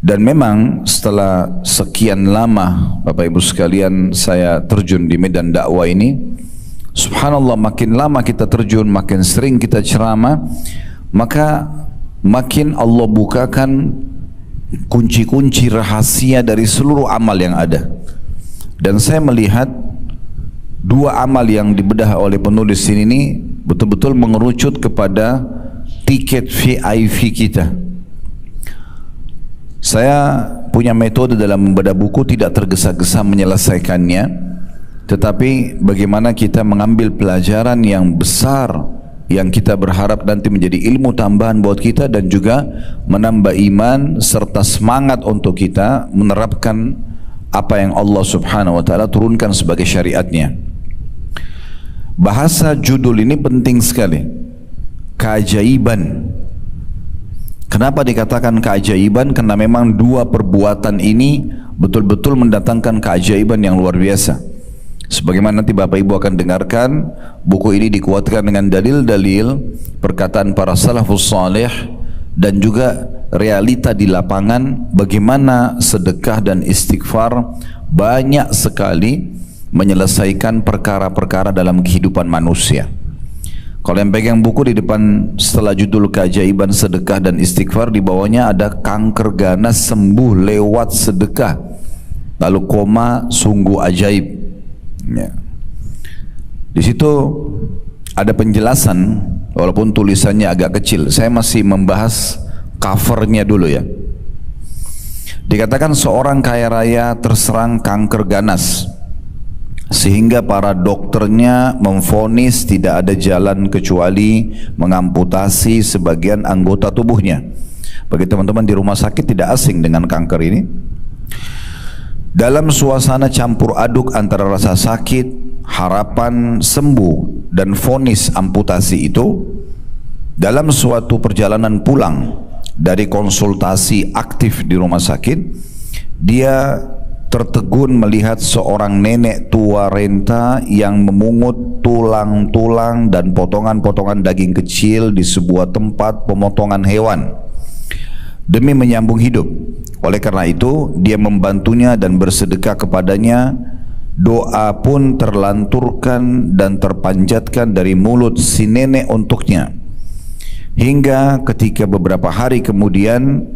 Dan memang setelah sekian lama Bapak Ibu sekalian saya terjun di medan dakwah ini, subhanallah, makin lama kita terjun, makin sering kita ceramah, maka makin Allah bukakan kunci-kunci rahasia dari seluruh amal yang ada. Dan saya melihat dua amal yang dibedah oleh penulis ini betul-betul mengerucut kepada tiket VIP kita. Saya punya metode dalam membedah buku, tidak tergesa-gesa menyelesaikannya, tetapi bagaimana kita mengambil pelajaran yang besar yang kita berharap nanti menjadi ilmu tambahan buat kita dan juga menambah iman serta semangat untuk kita menerapkan apa yang Allah Subhanahu wa taala turunkan sebagai syariatnya. Bahasa judul ini penting sekali. Keajaiban. Kenapa dikatakan keajaiban? Karena memang dua perbuatan ini betul-betul mendatangkan keajaiban yang luar biasa. Sebagaimana nanti Bapak Ibu akan dengarkan, buku ini dikuatkan dengan dalil-dalil perkataan para salafus salih dan juga realita di lapangan bagaimana sedekah dan istighfar banyak sekali menyelesaikan perkara-perkara dalam kehidupan manusia. Kalau yang pegang buku di depan setelah judul keajaiban sedekah dan istighfar, di bawahnya ada kanker ganas sembuh lewat sedekah. Lalu koma sungguh ajaib. Ya. Di situ ada penjelasan walaupun tulisannya agak kecil. Saya masih membahas covernya dulu ya. Dikatakan seorang kaya raya terserang kanker ganas, sehingga para dokternya memvonis tidak ada jalan kecuali mengamputasi sebagian anggota tubuhnya. Bagi teman-teman di rumah sakit tidak asing dengan kanker ini. Dalam suasana campur aduk antara rasa sakit, harapan sembuh dan vonis amputasi itu, dalam suatu perjalanan pulang dari konsultasi aktif di rumah sakit, dia tertegun melihat seorang nenek tua renta yang memungut tulang-tulang dan potongan-potongan daging kecil di sebuah tempat pemotongan hewan demi menyambung hidup. Oleh karena itu dia membantunya dan bersedekah kepadanya. Doa pun terlanturkan dan terpanjatkan dari mulut si nenek untuknya, hingga ketika beberapa hari kemudian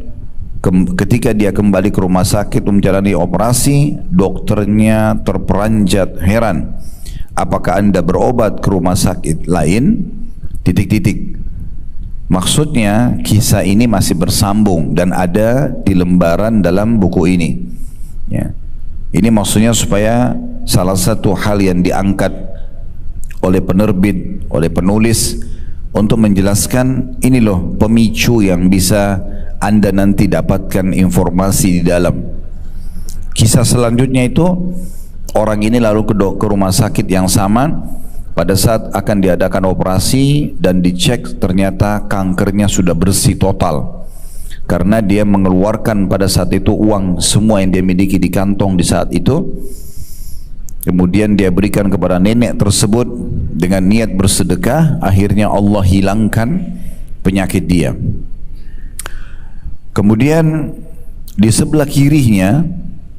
ketika dia kembali ke rumah sakit menjalani operasi, dokternya terperanjat heran. Apakah Anda berobat ke rumah sakit lain? Titik-titik. Maksudnya kisah ini masih bersambung dan ada di lembaran dalam buku ini. Ya. Ini maksudnya supaya salah satu hal yang diangkat oleh penerbit, oleh penulis untuk menjelaskan ini loh pemicu yang bisa Anda nanti dapatkan informasi di dalam. Kisah selanjutnya itu, orang ini lalu ke rumah sakit yang sama. Pada saat akan diadakan operasi dan dicek, ternyata kankernya sudah bersih total. Karena dia mengeluarkan pada saat itu uang semua yang dia miliki di kantong di saat itu. Kemudian dia berikan kepada nenek tersebut dengan niat bersedekah. Akhirnya Allah hilangkan penyakit dia. Kemudian di sebelah kirinya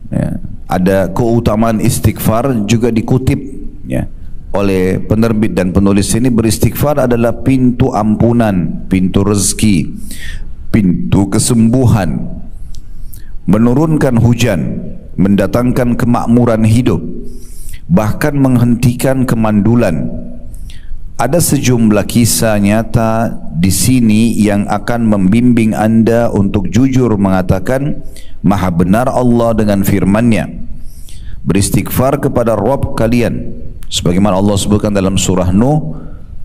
ya, ada keutamaan istighfar juga dikutip ya, oleh penerbit dan penulis ini. Beristighfar adalah pintu ampunan, pintu rezeki, pintu kesembuhan, menurunkan hujan, mendatangkan kemakmuran hidup, bahkan menghentikan kemandulan. Ada sejumlah kisah nyata di sini yang akan membimbing Anda untuk jujur mengatakan maha benar Allah dengan firman-Nya. Beristighfar kepada Rabb kalian, sebagaimana Allah sebutkan dalam surah Nuh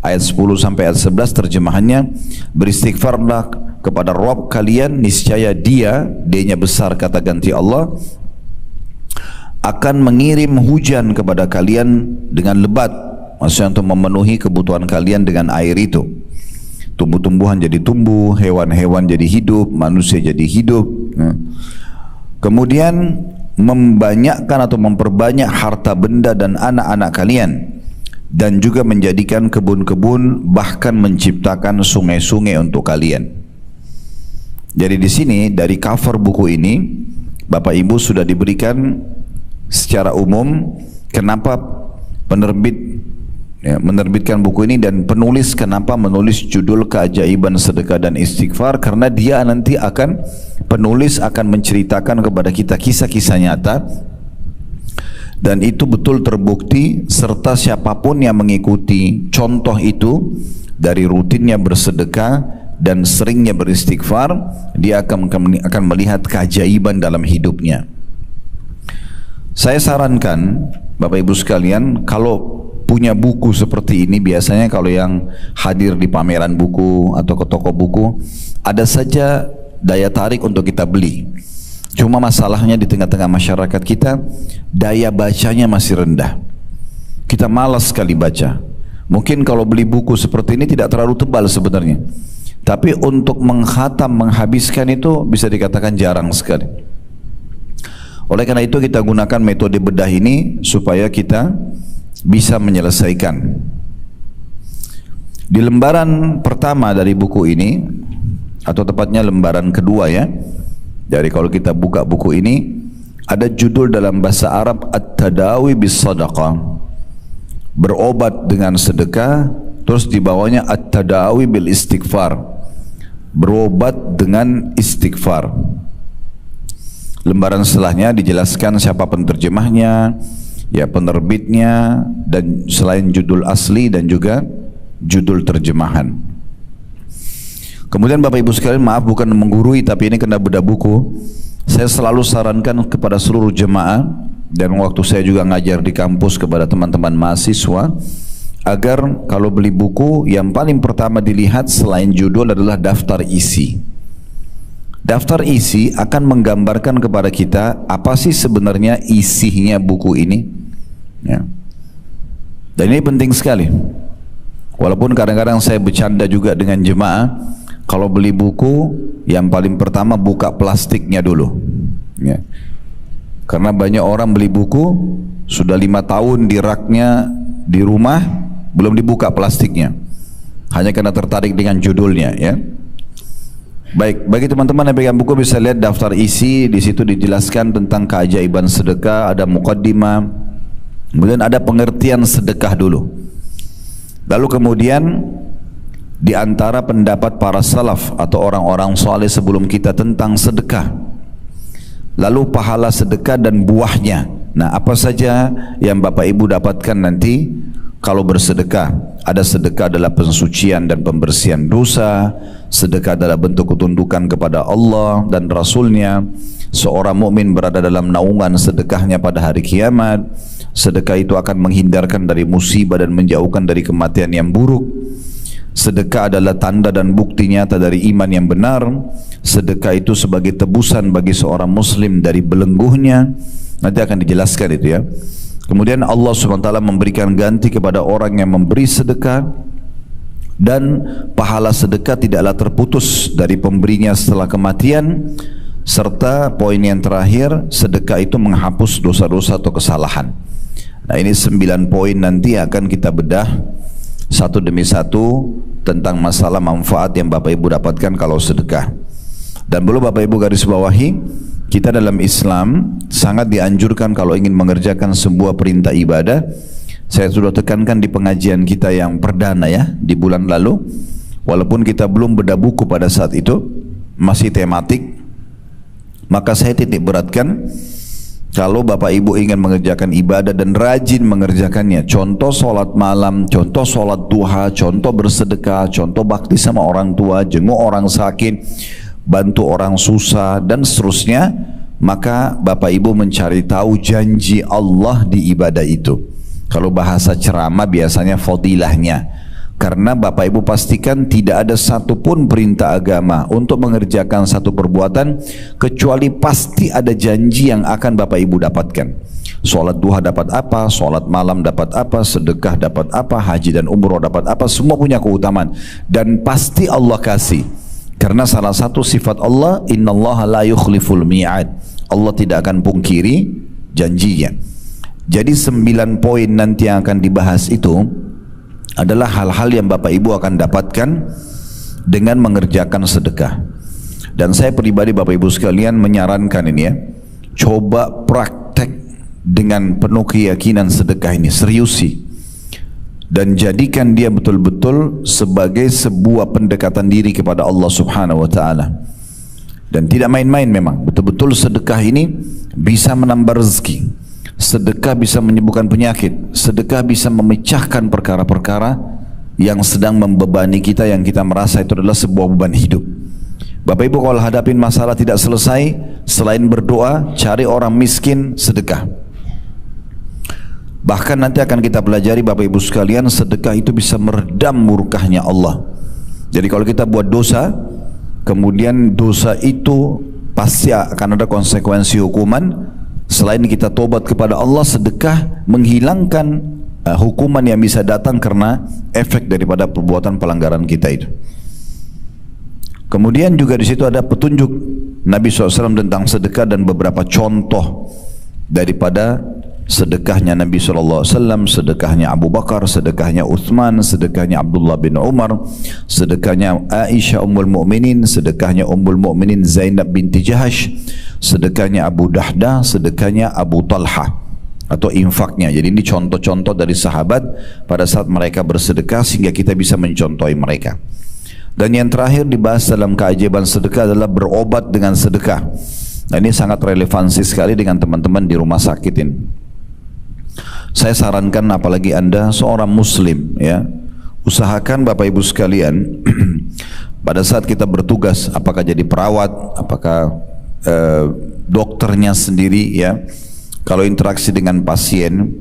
ayat 10 sampai ayat 11 terjemahannya, beristighfarlah kepada Rabb kalian, niscaya dia-nya besar kata ganti Allah, akan mengirim hujan kepada kalian dengan lebat, maksudnya untuk memenuhi kebutuhan kalian dengan air itu. Tumbuh-tumbuhan jadi tumbuh, hewan-hewan jadi hidup, manusia jadi hidup. Kemudian membanyakkan atau memperbanyak harta benda dan anak-anak kalian, dan juga menjadikan kebun-kebun, bahkan menciptakan sungai-sungai untuk kalian. Jadi di sini dari cover buku ini Bapak Ibu sudah diberikan secara umum kenapa penerbit menerbitkan buku ini dan penulis kenapa menulis judul Keajaiban Sedekah dan Istighfar, karena dia nanti penulis akan menceritakan kepada kita kisah-kisah nyata dan itu betul terbukti, serta siapapun yang mengikuti contoh itu dari rutinnya bersedekah dan seringnya beristighfar, dia akan melihat keajaiban dalam hidupnya. Saya sarankan Bapak Ibu sekalian, kalau punya buku seperti ini, biasanya kalau yang hadir di pameran buku atau ke toko buku, ada saja daya tarik untuk kita beli. Cuma masalahnya di tengah-tengah masyarakat kita, daya bacanya masih rendah. Kita malas sekali baca. Mungkin kalau beli buku seperti ini tidak terlalu tebal sebenarnya, tapi untuk menghatam, menghabiskan itu bisa dikatakan jarang sekali. Oleh karena itu kita gunakan metode bedah ini supaya kita bisa menyelesaikan. Di lembaran pertama dari buku ini, atau tepatnya lembaran kedua ya, jadi kalau kita buka buku ini, ada judul dalam bahasa Arab At-Tadawi bis Sadaqah, berobat dengan sedekah. Terus di bawahnya At-Tadawi bil Istighfar, berobat dengan istighfar. Lembaran setelahnya dijelaskan siapa penerjemahnya, ya penerbitnya, dan selain judul asli dan juga judul terjemahan. Kemudian Bapak Ibu sekalian, maaf bukan menggurui tapi ini kena bedah buku. Saya selalu sarankan kepada seluruh jemaah, dan waktu saya juga ngajar di kampus kepada teman-teman mahasiswa, agar kalau beli buku yang paling pertama dilihat selain judul adalah daftar isi. Daftar isi akan menggambarkan kepada kita apa sih sebenarnya isinya buku ini ya. Dan ini penting sekali. Walaupun kadang-kadang saya bercanda juga dengan jemaah, kalau beli buku yang paling pertama buka plastiknya dulu ya. Karena banyak orang beli buku sudah 5 tahun di raknya di rumah, belum dibuka plastiknya, hanya karena tertarik dengan judulnya ya. Baik, bagi teman-teman yang pegang buku bisa lihat daftar isi. Di situ dijelaskan tentang keajaiban sedekah, ada muqaddimah, kemudian ada pengertian sedekah dulu. Lalu kemudian di antara pendapat para salaf atau orang-orang saleh sebelum kita tentang sedekah, lalu pahala sedekah dan buahnya. Nah, apa saja yang Bapak Ibu dapatkan nanti kalau bersedekah? Ada sedekah adalah pensucian dan pembersihan dosa, sedekah adalah bentuk ketundukan kepada Allah dan Rasulnya, seorang mukmin berada dalam naungan sedekahnya pada hari kiamat, sedekah itu akan menghindarkan dari musibah dan menjauhkan dari kematian yang buruk, sedekah adalah tanda dan bukti nyata dari iman yang benar, sedekah itu sebagai tebusan bagi seorang muslim dari belenggunya. Nanti akan dijelaskan itu ya. Kemudian Allah SWT memberikan ganti kepada orang yang memberi sedekah, dan pahala sedekah tidaklah terputus dari pemberinya setelah kematian, serta poin yang terakhir, sedekah itu menghapus dosa-dosa atau kesalahan. Nah, ini 9 poin nanti akan kita bedah satu demi satu tentang masalah manfaat yang Bapak Ibu dapatkan kalau sedekah. Dan perlu Bapak Ibu garis bawahi, kita dalam Islam sangat dianjurkan kalau ingin mengerjakan sebuah perintah ibadah. Saya sudah tekankan di pengajian kita yang perdana ya, di bulan lalu, walaupun kita belum bedah buku pada saat itu, masih tematik, maka saya titik beratkan kalau Bapak Ibu ingin mengerjakan ibadah dan rajin mengerjakannya, contoh sholat malam, contoh sholat duha, contoh bersedekah, contoh bakti sama orang tua, jenguk orang sakit, bantu orang susah dan seterusnya, maka Bapak Ibu mencari tahu janji Allah di ibadah itu. Kalau bahasa ceramah biasanya fadilahnya, karena Bapak Ibu pastikan tidak ada satupun perintah agama untuk mengerjakan satu perbuatan kecuali pasti ada janji yang akan Bapak Ibu dapatkan. Sholat duha dapat apa, sholat malam dapat apa, sedekah dapat apa, haji dan umroh dapat apa, semua punya keutamaan dan pasti Allah kasih. Karena salah satu sifat Allah, innallaha la yukhliful mi'ad, Allah tidak akan pungkiri janjinya. Jadi 9 poin nanti yang akan dibahas itu adalah hal-hal yang Bapak Ibu akan dapatkan dengan mengerjakan sedekah. Dan saya pribadi Bapak Ibu sekalian menyarankan ini ya, coba praktek dengan penuh keyakinan sedekah ini, seriusi, dan jadikan dia betul-betul sebagai sebuah pendekatan diri kepada Allah Subhanahu wa taala. Dan tidak main-main memang, betul-betul sedekah ini bisa menambah rezeki, sedekah bisa menyembuhkan penyakit, sedekah bisa memecahkan perkara-perkara yang sedang membebani kita, yang kita merasa itu adalah sebuah beban hidup. Bapak Ibu kalau hadapin masalah tidak selesai, selain berdoa, cari orang miskin, sedekah. Bahkan nanti akan kita pelajari Bapak Ibu sekalian, sedekah itu bisa meredam murkahnya Allah. Jadi kalau kita buat dosa, kemudian dosa itu pasti akan ada konsekuensi hukuman. Selain kita tobat kepada Allah, sedekah menghilangkan hukuman yang bisa datang karena efek daripada perbuatan pelanggaran kita itu. Kemudian juga di situ ada petunjuk Nabi SAW tentang sedekah dan beberapa contoh daripada sedekahnya Nabi SAW, sedekahnya Abu Bakar, sedekahnya Uthman, sedekahnya Abdullah bin Umar, sedekahnya Aisyah Ummul Mu'minin, sedekahnya Ummul Mu'minin Zainab binti Jahash, sedekahnya Abu Dahdah, sedekahnya Abu Talha, atau infaknya. Jadi ini contoh-contoh dari sahabat pada saat mereka bersedekah sehingga kita bisa mencontohi mereka. Dan yang terakhir dibahas dalam keajaiban sedekah adalah berobat dengan sedekah. Nah ini sangat relevansi sekali dengan teman-teman di rumah sakit ini. Saya sarankan apalagi Anda seorang muslim ya, usahakan Bapak Ibu sekalian pada saat kita bertugas, apakah jadi perawat, apakah dokternya sendiri ya, kalau interaksi dengan pasien,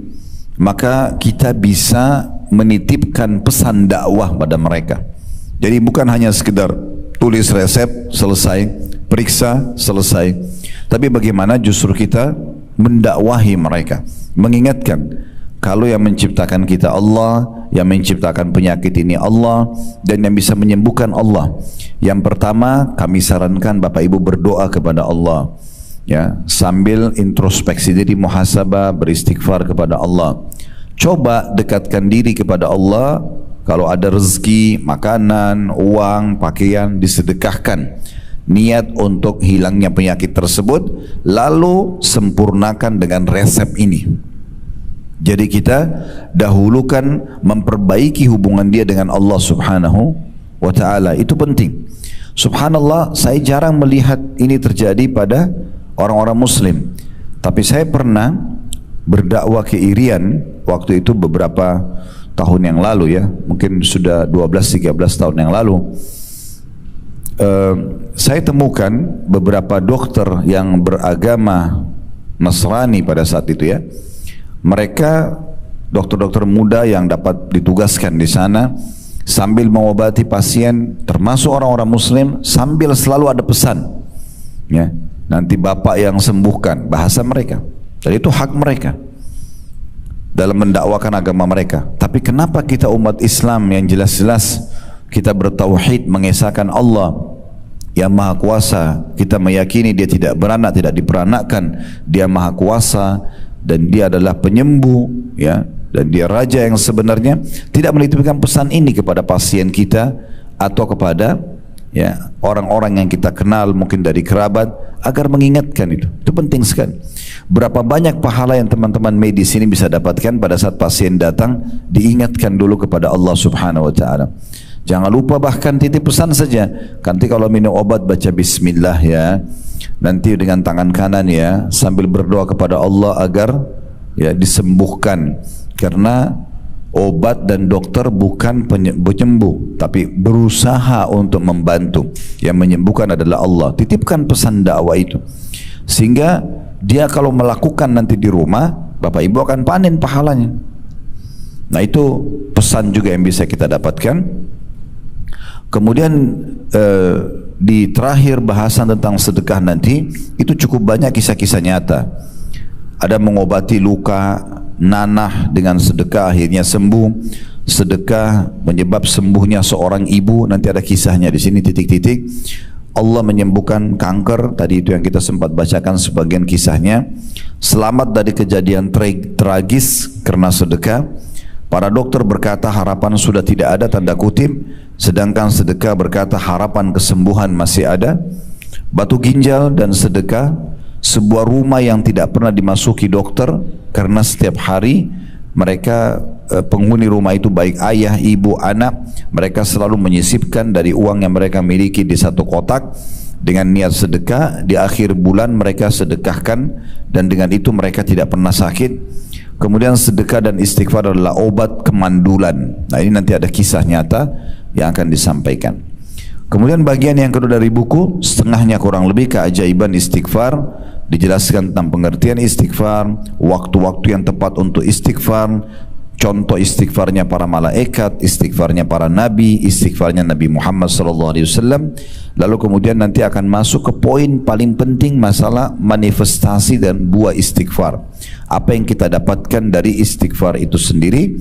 maka kita bisa menitipkan pesan dakwah pada mereka. Jadi bukan hanya sekedar tulis resep, selesai, periksa, selesai. Tapi bagaimana justru kita mendakwahi mereka, mengingatkan kalau yang menciptakan kita Allah, yang menciptakan penyakit ini Allah, dan yang bisa menyembuhkan Allah. Yang pertama kami sarankan Bapak Ibu berdoa kepada Allah ya, sambil introspeksi diri, muhasabah, beristighfar kepada Allah. Coba dekatkan diri kepada Allah. Kalau ada rezeki, makanan, uang, pakaian, disedekahkan. Niat untuk hilangnya penyakit tersebut, lalu sempurnakan dengan resep ini. Jadi kita dahulukan memperbaiki hubungan dia dengan Allah Subhanahu wa ta'ala. Itu penting. Subhanallah, saya jarang melihat ini terjadi pada orang-orang muslim. Tapi saya pernah berdakwah ke Irian waktu itu beberapa tahun yang lalu ya, mungkin sudah 12-13 tahun yang lalu. Saya temukan beberapa dokter yang beragama Nasrani pada saat itu ya. Mereka dokter-dokter muda yang dapat ditugaskan di sana sambil mengobati pasien, termasuk orang-orang muslim, sambil selalu ada pesan ya, nanti bapak yang sembuhkan, bahasa mereka. Dan itu hak mereka dalam mendakwakan agama mereka. Tapi kenapa kita umat Islam yang jelas-jelas kita bertauhid, mengesahkan Allah yang Maha Kuasa, kita meyakini dia tidak beranak, tidak diperanakkan, dia Maha Kuasa dan dia adalah penyembuh ya, dan dia raja yang sebenarnya, tidak menitipkan pesan ini kepada pasien kita atau kepada ya orang-orang yang kita kenal, mungkin dari kerabat, agar mengingatkan itu penting sekali. Berapa banyak pahala yang teman-teman medis ini bisa dapatkan pada saat pasien datang, diingatkan dulu kepada Allah Subhanahu wa ta'ala. Jangan lupa bahkan titip pesan saja, nanti kalau minum obat baca bismillah ya, nanti dengan tangan kanan ya, sambil berdoa kepada Allah agar ya disembuhkan, karena obat dan dokter bukan penyembuh, tapi berusaha untuk membantu. Yang menyembuhkan adalah Allah. Titipkan pesan dakwah itu, sehingga dia kalau melakukan nanti di rumah, Bapak Ibu akan panen pahalanya. Nah itu pesan juga yang bisa kita dapatkan. Kemudian di terakhir bahasan tentang sedekah nanti, itu cukup banyak kisah-kisah nyata. Ada mengobati luka nanah dengan sedekah akhirnya sembuh. Sedekah menyebab sembuhnya seorang ibu, nanti ada kisahnya di sini titik-titik. Allah menyembuhkan kanker, tadi itu yang kita sempat bacakan sebagian kisahnya. Selamat dari kejadian tragis karena sedekah. Para dokter berkata harapan sudah tidak ada, tanda kutip, sedangkan sedekah berkata harapan kesembuhan masih ada. batu ginjal dan sedekah, sebuah rumah yang tidak pernah dimasuki dokter karena setiap hari mereka penghuni rumah itu baik ayah, ibu, anak, mereka selalu menyisipkan dari uang yang mereka miliki di satu kotak dengan niat sedekah. Di akhir bulan mereka sedekahkan dan dengan itu mereka tidak pernah sakit. Kemudian sedekah dan istighfar adalah obat kemandulan. Nah, ini nanti ada kisah nyata yang akan disampaikan. Kemudian bagian yang kedua dari buku, setengahnya kurang lebih keajaiban istighfar, dijelaskan tentang pengertian istighfar, waktu-waktu yang tepat untuk istighfar, contoh istighfarnya para malaikat, istighfarnya para nabi, istighfarnya Nabi Muhammad SAW. Lalu kemudian nanti akan masuk ke poin paling penting, masalah manifestasi dan buah istighfar. Apa yang kita dapatkan dari istighfar itu sendiri.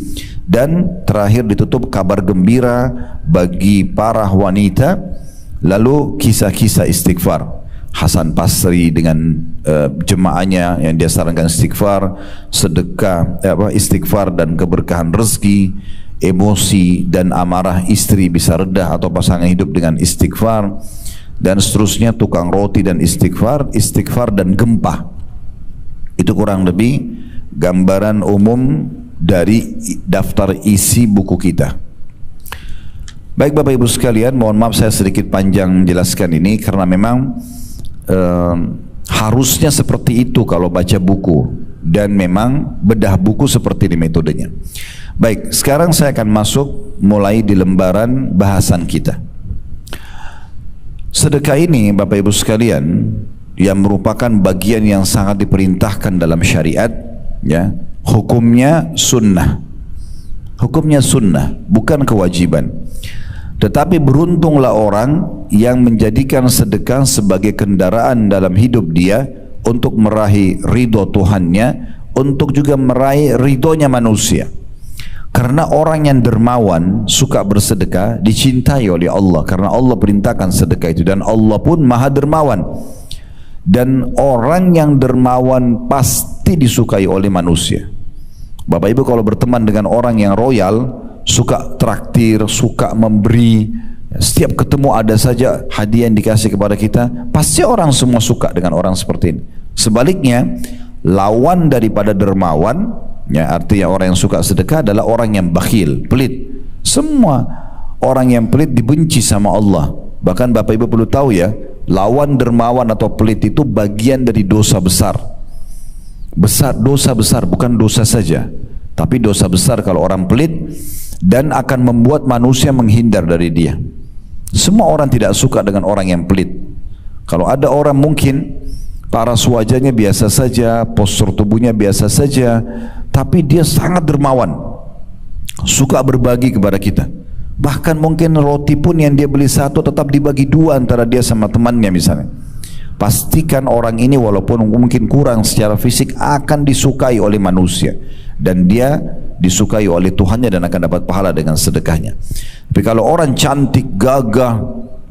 Dan terakhir ditutup kabar gembira bagi para wanita, lalu kisah-kisah istighfar. Hasan Basri dengan jemaahnya yang dia sarankan istighfar, sedekah, istighfar dan keberkahan rezeki, emosi dan amarah istri bisa redah atau pasangan hidup dengan istighfar, dan seterusnya tukang roti dan istighfar, istighfar dan gempa. Itu kurang lebih gambaran umum dari daftar isi buku kita. Baik Bapak Ibu sekalian, mohon maaf saya sedikit panjang menjelaskan ini karena memang harusnya seperti itu kalau baca buku, dan memang bedah buku seperti ini metodenya. Baik, sekarang saya akan masuk mulai di lembaran bahasan kita. Sedekah ini Bapak Ibu sekalian yang merupakan bagian yang sangat diperintahkan dalam syariat, ya, hukumnya sunnah. Hukumnya sunnah, bukan kewajiban. Tetapi beruntunglah orang yang menjadikan sedekah sebagai kendaraan dalam hidup dia untuk meraih ridho Tuhannya, untuk juga meraih ridhonya manusia. Karena orang yang dermawan suka bersedekah dicintai oleh Allah, karena Allah perintahkan sedekah itu, dan Allah pun maha dermawan. Dan orang yang dermawan pasti disukai oleh manusia. Bapak Ibu kalau berteman dengan orang yang royal, suka traktir, suka memberi, setiap ketemu ada saja hadiah yang dikasih kepada kita, pasti orang semua suka dengan orang seperti ini. Sebaliknya, lawan daripada dermawan, ya, artinya orang yang suka sedekah adalah orang yang bakhil, pelit. Semua orang yang pelit dibenci sama Allah. Bahkan Bapak Ibu perlu tahu ya, lawan dermawan atau pelit itu bagian dari dosa besar. Dosa besar, bukan dosa saja, tapi dosa besar kalau orang pelit, dan akan membuat manusia menghindar dari dia. Semua orang tidak suka dengan orang yang pelit. Kalau ada orang mungkin paras wajahnya biasa saja, postur tubuhnya biasa saja, tapi dia sangat dermawan, suka berbagi kepada kita. Bahkan mungkin roti pun yang dia beli satu tetap dibagi dua antara dia sama temannya misalnya. Pastikan orang ini walaupun mungkin kurang secara fisik akan disukai oleh manusia, dan dia disukai oleh Tuhannya dan akan dapat pahala dengan sedekahnya. Tapi kalau orang cantik, gagah,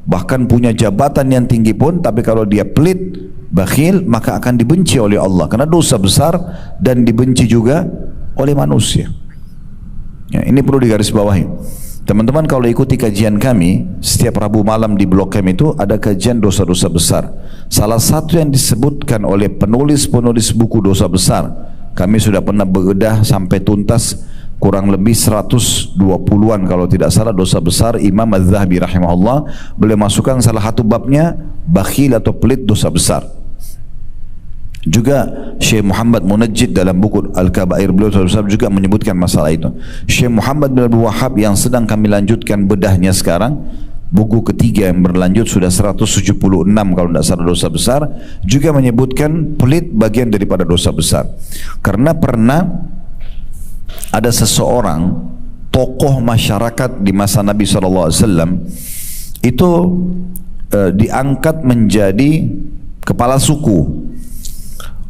bahkan punya jabatan yang tinggi pun, tapi kalau dia pelit, bakhil, maka akan dibenci oleh Allah karena dosa besar dan dibenci juga oleh manusia. Ya, ini perlu digarisbawahi. Teman-teman kalau ikuti kajian kami setiap Rabu malam di blog kami itu ada kajian dosa-dosa besar. Salah satu yang disebutkan oleh penulis-penulis buku dosa besar, kami sudah pernah bedah sampai tuntas kurang lebih 120-an kalau tidak salah dosa besar. Imam Az-Zahabi rahimahullah boleh masukkan salah satu babnya bakhil atau pelit dosa besar. Juga Syekh Muhammad Munajjid dalam buku Al-Kabair beliau juga menyebutkan masalah itu. Syekh Muhammad bin Abdul Wahhab yang sedang kami lanjutkan bedahnya sekarang, buku ketiga yang berlanjut sudah 176 kalau tidak salah dosa besar, juga menyebutkan pelit bagian daripada dosa besar. Karena pernah ada seseorang tokoh masyarakat di masa Nabi SAW itu diangkat menjadi kepala suku.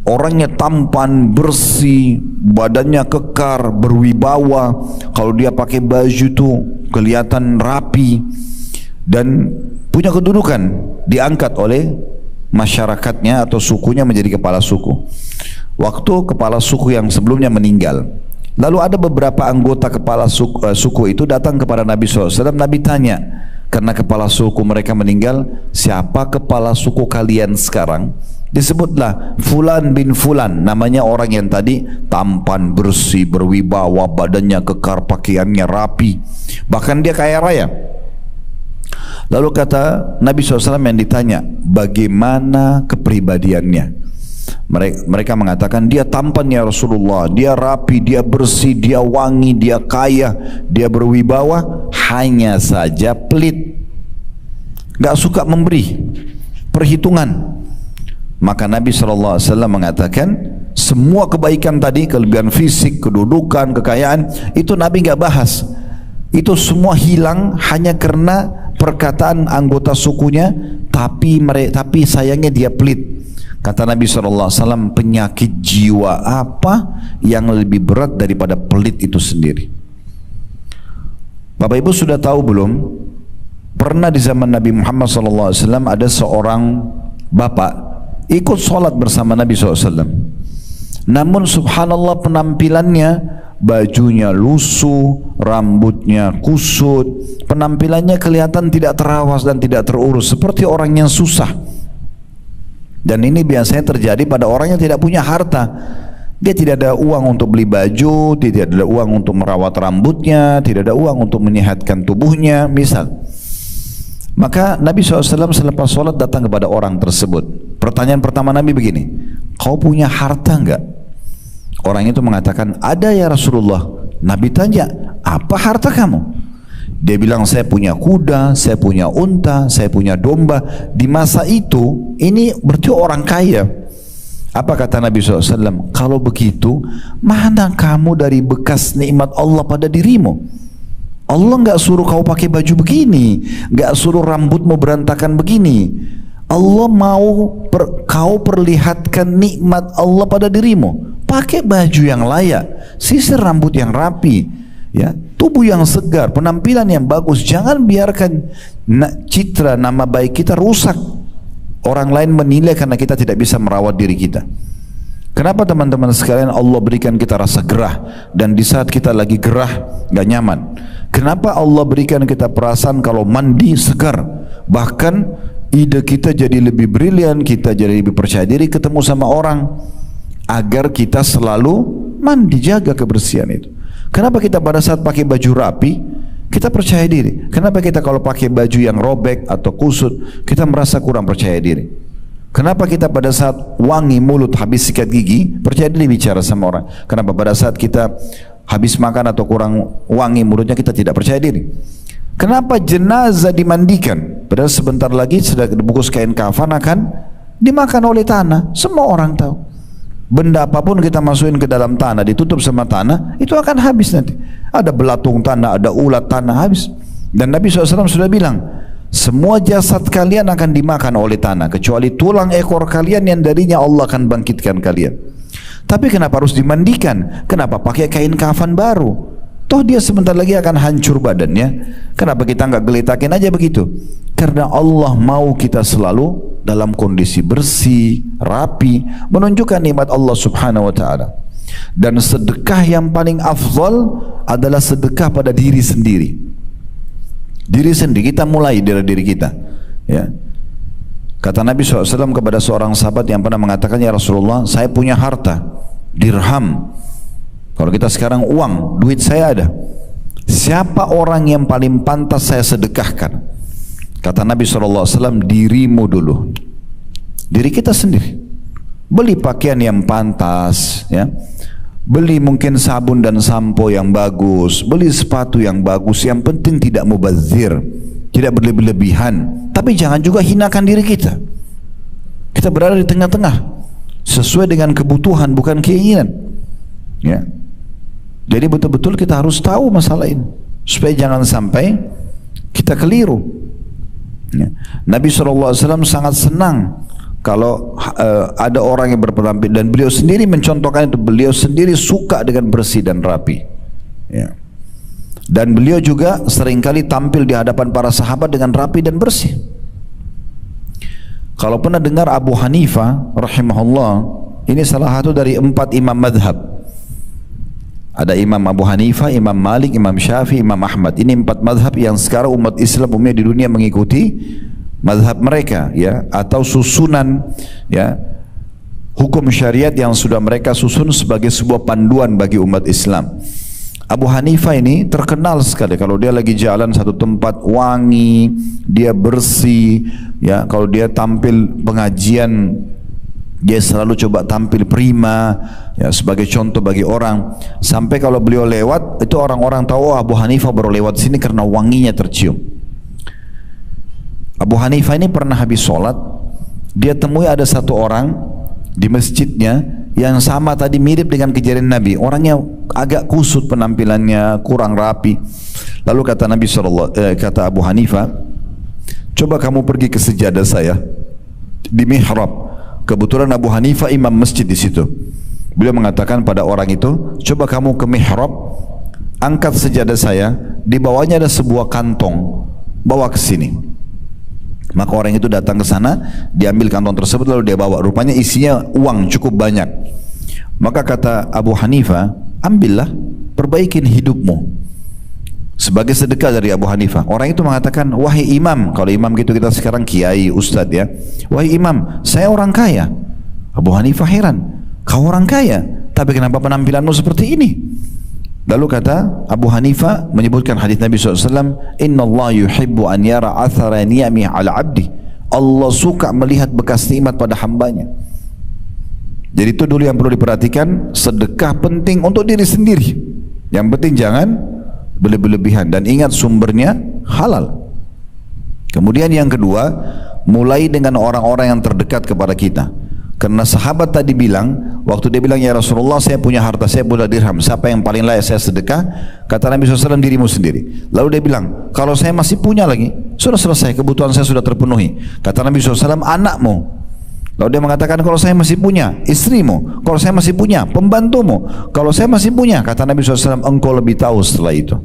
Orangnya tampan, bersih, badannya kekar, berwibawa. Kalau dia pakai baju tuh kelihatan rapi dan punya kedudukan, diangkat oleh masyarakatnya atau sukunya menjadi kepala suku. Waktu kepala suku yang sebelumnya meninggal, lalu ada beberapa anggota kepala suku itu datang kepada Nabi SAW. Nabi tanya, karena kepala suku mereka meninggal. Siapa kepala suku kalian sekarang? Disebutlah Fulan bin Fulan, namanya orang yang tadi tampan, bersih, berwibawa, badannya kekar, pakaiannya rapi, bahkan dia kaya raya. Lalu kata Nabi SAW yang ditanya, bagaimana kepribadiannya? Mereka mengatakan, dia tampan ya Rasulullah, dia rapi, dia bersih, dia wangi, dia kaya, dia berwibawa, hanya saja pelit, gak suka memberi perhitungan. Maka Nabi SAW mengatakan, semua kebaikan tadi, kelebihan fisik, kedudukan, kekayaan, itu Nabi gak bahas. Itu semua hilang hanya karena perkataan anggota sukunya, tapi sayangnya dia pelit. Kata Nabi SAW, penyakit jiwa apa yang lebih berat daripada pelit itu sendiri? Bapak Ibu sudah tahu belum? Pernah di zaman Nabi Muhammad SAW ada seorang bapak ikut sholat bersama Nabi SAW. Namun subhanallah penampilannya, bajunya lusuh, rambutnya kusut, penampilannya kelihatan tidak terawas dan tidak terurus, seperti orang yang susah. Dan ini biasanya terjadi pada orang yang tidak punya harta. Dia tidak ada uang untuk beli baju, tidak ada uang untuk merawat rambutnya, tidak ada uang untuk menyehatkan tubuhnya, misal. Maka Nabi SAW selepas sholat datang kepada orang tersebut. Pertanyaan pertama Nabi begini, kau punya harta enggak? Orang itu mengatakan, ada ya Rasulullah. Nabi tanya, apa harta kamu? Dia bilang, saya punya kuda, saya punya unta, saya punya domba. Di masa itu, ini berarti orang kaya. Apa kata Nabi SAW? Kalau begitu, mana kamu dari bekas nikmat Allah pada dirimu? Allah nggak suruh kau pakai baju begini, nggak suruh rambutmu berantakan begini. Allah mau kau perlihatkan nikmat Allah pada dirimu. Pakai baju yang layak, sisir rambut yang rapi, ya, tubuh yang segar, penampilan yang bagus. Jangan biarkan citra nama baik kita rusak. Orang lain menilai karena kita tidak bisa merawat diri kita. Kenapa teman-teman sekalian Allah berikan kita rasa gerah, dan di saat kita lagi gerah gak nyaman? Kenapa Allah berikan kita perasaan kalau mandi segar, bahkan ide kita jadi lebih brilian, kita jadi lebih percaya diri ketemu sama orang, agar kita selalu mandi, jaga kebersihan itu. Kenapa kita pada saat pakai baju rapi kita percaya diri? Kenapa kita kalau pakai baju yang robek atau kusut kita merasa kurang percaya diri? Kenapa kita pada saat wangi mulut, habis sikat gigi, percaya diri bicara sama orang? Kenapa pada saat kita habis makan atau kurang wangi mulutnya kita tidak percaya diri? Kenapa jenazah dimandikan padahal sebentar lagi sudah dibungkus kain kafan akan dimakan oleh tanah? Semua orang tahu. Benda apapun kita masukin ke dalam tanah, ditutup sama tanah, itu akan habis nanti. Ada belatung tanah, ada ulat tanah, habis. Dan Nabi SAW sudah bilang, semua jasad kalian akan dimakan oleh tanah, kecuali tulang ekor kalian yang darinya Allah akan bangkitkan kalian. Tapi kenapa harus dimandikan? Kenapa pakai kain kafan baru? Toh dia sebentar lagi akan hancur badannya. Kenapa kita nggak geletakin aja begitu? Karena Allah mau kita selalu dalam kondisi bersih, rapi, menunjukkan nikmat Allah Subhanahu wa ta'ala. Dan sedekah yang paling afdal adalah sedekah pada diri sendiri. Diri sendiri, kita mulai dari diri kita, ya. Kata Nabi SAW kepada seorang sahabat yang pernah mengatakan, ya Rasulullah, saya punya harta dirham, kalau kita sekarang uang, duit saya ada, siapa orang yang paling pantas saya sedekahkan? Kata Nabi SAW, dirimu dulu, diri kita sendiri. Beli pakaian yang pantas, ya, beli mungkin sabun dan sampo yang bagus, beli sepatu yang bagus, yang penting tidak mubazir, tidak berlebihan, tapi jangan juga hinakan diri kita. Kita berada di tengah-tengah, sesuai dengan kebutuhan bukan keinginan, ya. Jadi betul-betul kita harus tahu masalah ini supaya jangan sampai kita keliru, ya. Nabi SAW sangat senang kalau ada orang yang berpenampilan, dan beliau sendiri mencontohkan itu. Beliau sendiri suka dengan bersih dan rapi, ya. Dan beliau juga seringkali tampil di hadapan para sahabat dengan rapi dan bersih. Kalau pernah dengar Abu Hanifah rahimahullah, ini salah satu dari 4 imam madhab. Ada Imam Abu Hanifah, Imam Malik, Imam Syafi'i, Imam Ahmad. Ini 4 mazhab yang sekarang umat Islam umumnya di dunia mengikuti mazhab mereka, ya, atau susunan, ya, hukum syariat yang sudah mereka susun sebagai sebuah panduan bagi umat Islam. Abu Hanifah ini terkenal sekali kalau dia lagi jalan satu tempat wangi, dia bersih, ya, kalau dia tampil pengajian dia selalu coba tampil prima, ya, sebagai contoh bagi orang. Sampai kalau beliau lewat, itu orang-orang tahu, oh, Abu Hanifah baru lewat sini karena wanginya tercium. Abu Hanifah ini pernah habis sholat, dia temui ada satu orang di masjidnya yang sama tadi, mirip dengan kejadian Nabi. Orangnya agak kusut penampilannya, kurang rapi. Lalu kata Nabi kata Abu Hanifah, coba kamu pergi ke sejadah saya di mihrab. Kebetulan Abu Hanifah imam masjid di situ. Beliau mengatakan pada orang itu, coba kamu ke mihrab, angkat sejadah saya, di bawahnya ada sebuah kantong, bawa ke sini. Maka orang itu datang ke sana, diambil kantong tersebut lalu dia bawa. Rupanya isinya uang cukup banyak. Maka kata Abu Hanifah, ambillah, perbaikin hidupmu. Sebagai sedekah dari Abu Hanifah. Orang itu mengatakan, wahai imam, kalau imam gitu kita sekarang kiai, ustadz, ya, wahai imam, saya orang kaya. Abu Hanifah heran, kau orang kaya, tapi kenapa penampilanmu seperti ini? Lalu kata Abu Hanifah menyebutkan hadis Nabi SAW, Inna Allah yuhibbu an yara athara ni'ami ala abdi. Allah suka melihat bekas nikmat pada hambanya. Jadi itu dulu yang perlu diperhatikan. Sedekah penting untuk diri sendiri, yang penting jangan berlebihan, dan ingat sumbernya halal. Kemudian yang kedua, mulai dengan orang-orang yang terdekat kepada kita. Karena sahabat tadi bilang, waktu dia bilang, ya Rasulullah, saya punya harta, saya punya dirham, siapa yang paling layak saya sedekah? Kata Nabi SAW, dirimu sendiri. Lalu dia bilang, kalau saya masih punya lagi, sudah selesai, kebutuhan saya sudah terpenuhi. Kata Nabi SAW, anakmu. Lalu dia mengatakan, kalau saya masih punya, istrimu. Kalau saya masih punya, pembantumu. Kalau saya masih punya, kata Nabi SAW, engkau lebih tahu setelah itu.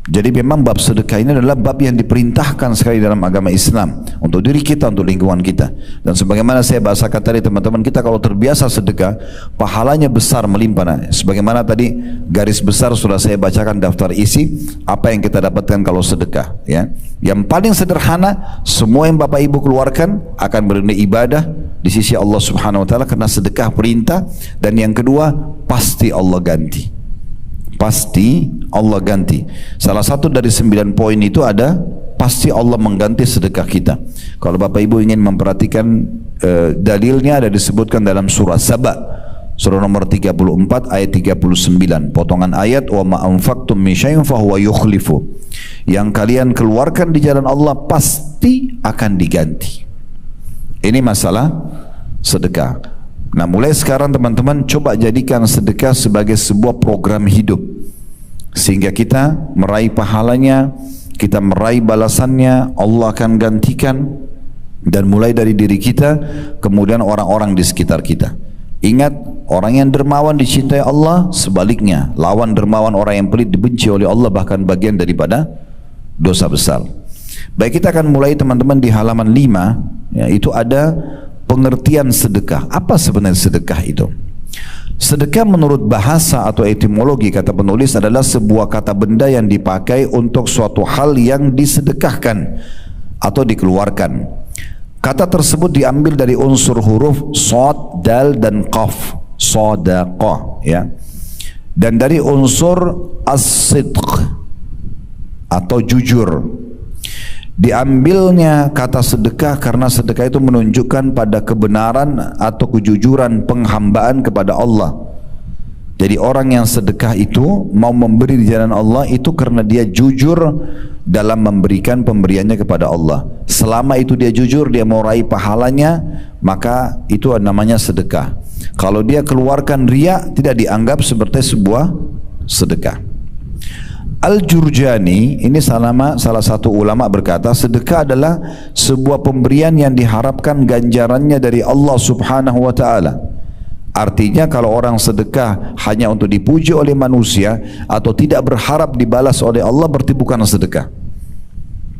Jadi memang bab sedekah ini adalah bab yang diperintahkan sekali dalam agama Islam, untuk diri kita, untuk lingkungan kita. Dan sebagaimana saya bahasakan tadi, teman-teman, kita kalau terbiasa sedekah, pahalanya besar melimpah. Nah, sebagaimana tadi garis besar sudah saya bacakan daftar isi apa yang kita dapatkan kalau sedekah, ya. Yang paling sederhana, semua yang Bapak Ibu keluarkan akan bernilai ibadah di sisi Allah Subhanahu wa taala karena sedekah perintah. Dan yang kedua, pasti Allah ganti. Pasti Allah ganti. Salah satu dari 9 poin itu ada, pasti Allah mengganti sedekah kita. Kalau Bapak Ibu ingin memperhatikan dalilnya, ada disebutkan dalam surah Saba, surah nomor 34 ayat 39, potongan ayat, wa ma anfaqtum min syai'in fahuwa yukhlifu. Yang kalian keluarkan di jalan Allah pasti akan diganti. Ini masalah sedekah. Nah, mulai sekarang teman-teman coba jadikan sedekah sebagai sebuah program hidup, sehingga kita meraih pahalanya, kita meraih balasannya, Allah akan gantikan. Dan mulai dari diri kita, kemudian orang-orang di sekitar kita. Ingat, orang yang dermawan dicintai Allah, sebaliknya lawan dermawan, orang yang pelit dibenci oleh Allah, bahkan bagian daripada dosa besar. Baik, kita akan mulai teman-teman di halaman 5, ya, itu ada pengertian sedekah. Apa sebenarnya sedekah itu? Sedekah menurut bahasa atau etimologi, kata penulis, adalah sebuah kata benda yang dipakai untuk suatu hal yang disedekahkan atau dikeluarkan. Kata tersebut diambil dari unsur huruf shad, dal dan qaf, sadaqah, ya, dan dari unsur as-sidq atau jujur. Diambilnya kata sedekah karena sedekah itu menunjukkan pada kebenaran atau kejujuran penghambaan kepada Allah. Jadi orang yang sedekah itu mau memberi di jalan Allah itu karena dia jujur dalam memberikan pemberiannya kepada Allah. Selama itu dia jujur, dia mau raih pahalanya, maka itu namanya sedekah. Kalau dia keluarkan riya, tidak dianggap seperti sebuah sedekah. Al-Jurjani ini salah satu ulama berkata, sedekah adalah sebuah pemberian yang diharapkan ganjarannya dari Allah Subhanahu wa taala. Artinya kalau orang sedekah hanya untuk dipuji oleh manusia atau tidak berharap dibalas oleh Allah, berarti bukan sedekah.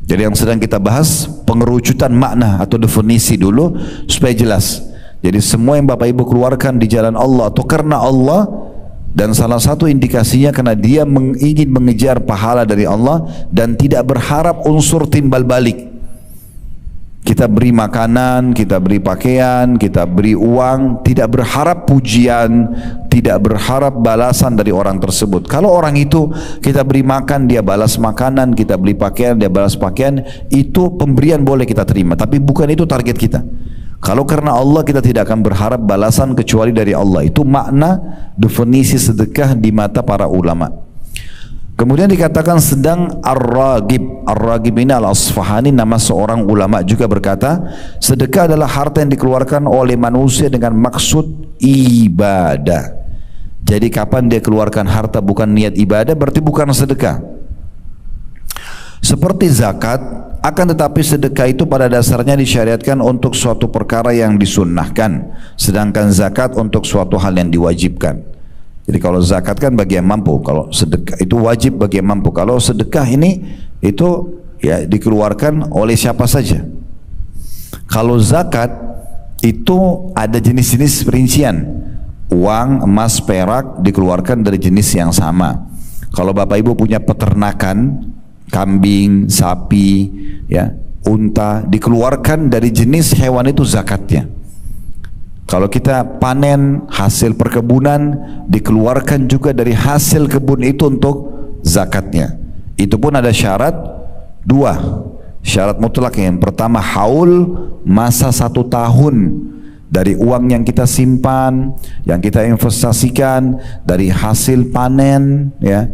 Jadi yang sedang kita bahas pengerucutan makna atau definisi dulu supaya jelas. Jadi semua yang Bapak Ibu keluarkan di jalan Allah atau karena Allah, Dan salah satu indikasinya karena dia ingin mengejar pahala dari Allah dan tidak berharap unsur timbal balik. Kita beri makanan, kita beri pakaian, kita beri uang, tidak berharap pujian, tidak berharap balasan dari orang tersebut. Kalau orang itu kita beri makan, dia balas makanan, kita beli pakaian, dia balas pakaian, itu pemberian boleh kita terima, tapi bukan itu target kita. Kalau karena Allah kita tidak akan berharap balasan kecuali dari Allah. Itu makna definisi sedekah di mata para ulama. Kemudian dikatakan sedang Ar-Ragib. Ar-Ragib ini Al-Asfahani, nama seorang ulama juga berkata, sedekah adalah harta yang dikeluarkan oleh manusia dengan maksud ibadah. Jadi kapan dia keluarkan harta bukan niat ibadah, berarti bukan sedekah. Seperti zakat, akan tetapi sedekah itu pada dasarnya disyariatkan untuk suatu perkara yang disunnahkan, sedangkan zakat untuk suatu hal yang diwajibkan. Jadi kalau zakat kan bagi yang mampu, kalau sedekah itu wajib bagi yang mampu. Kalau sedekah ini itu ya dikeluarkan oleh siapa saja. Kalau zakat itu ada jenis-jenis perincian. Uang, emas, perak dikeluarkan dari jenis yang sama. Kalau Bapak Ibu punya peternakan, kambing, sapi, ya, unta, dikeluarkan dari jenis hewan itu zakatnya. Kalau kita panen hasil perkebunan, dikeluarkan juga dari hasil kebun itu untuk zakatnya. Itu pun ada syarat dua, syarat mutlak. Yang pertama haul, masa 1 tahun dari uang yang kita simpan, yang kita investasikan, dari hasil panen, ya,